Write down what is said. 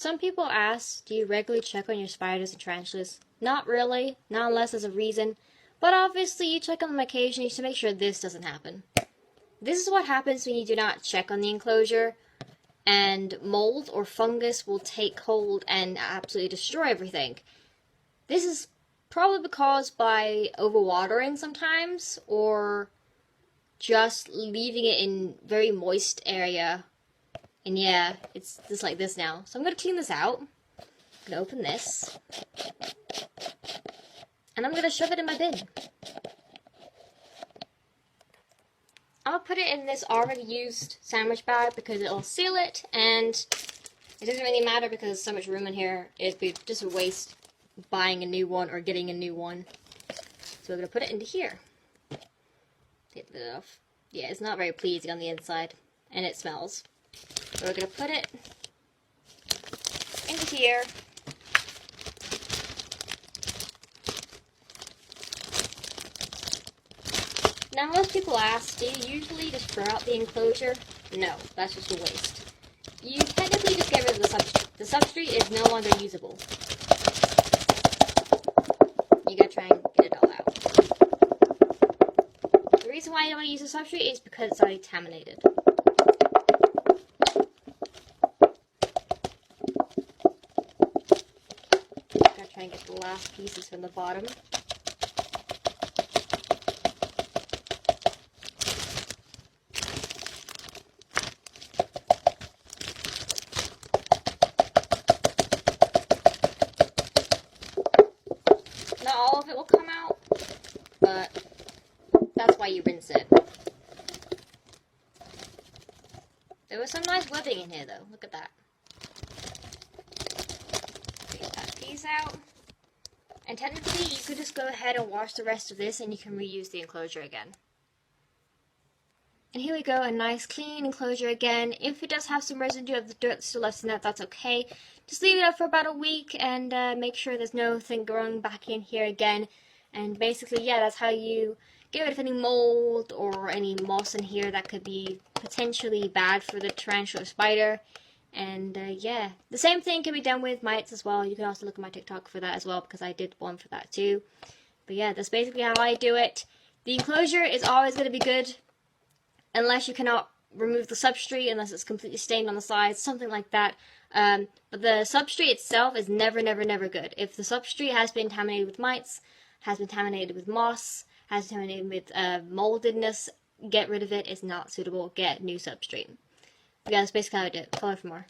Some people ask, do you regularly check on your spiders and tarantulas? Not really, not unless there's a reason, but obviously you check on them occasionally to make sure this doesn't happen. This is what happens when you do not check on the enclosure, and mold or fungus will take hold and absolutely destroy everything. This is probably caused by overwatering sometimes, or just leaving it in very moist area. And yeah, it's just like this now. So I'm going to clean this out. I'm going to open this. And I'm going to shove it in my bin. I'll put it in this already used sandwich bag because it'll seal it. And it doesn't really matter because there's so much room in here. It'd be just a waste buying a new one or getting a new one. So we're going to put it into here. Get it off. Yeah, it's not very pleasing on the inside. And it smells. So we're going to put it into here. Now most people ask, do you usually just throw out the enclosure? No, that's just a waste. You technically just get rid of the substrate. The substrate is no longer usable. You gotta try and get it all out. The reason why you don't want to use the substrate is because it's already contaminated. Try and get the last pieces from the bottom. Not all of it will come out, but that's why you rinse it. There was some nice webbing in here though, look at that. These out, and technically you could just go ahead and wash the rest of this and you can reuse the enclosure again. And here we go, a nice clean enclosure again. If it does have some residue of the dirt still left in that, that's okay. Just leave it up for about a week and make sure there's nothing growing back in here again. And basically, yeah, that's how you get rid of any mold or any moss in here that could be potentially bad for the tarantula spider. And yeah, the same thing can be done with mites as well. You can also look at my TikTok for that as well because I did one for that too. But yeah, that's basically how I do it. The enclosure is always going to be good unless you cannot remove the substrate, unless it's completely stained on the sides, something like that. But the substrate itself is never good. If the substrate has been contaminated with mites, has been contaminated with moss, has been contaminated with moldedness, get rid of it. It's not suitable. Get new substrate. Yeah, that's basically how I do it. Follow for more.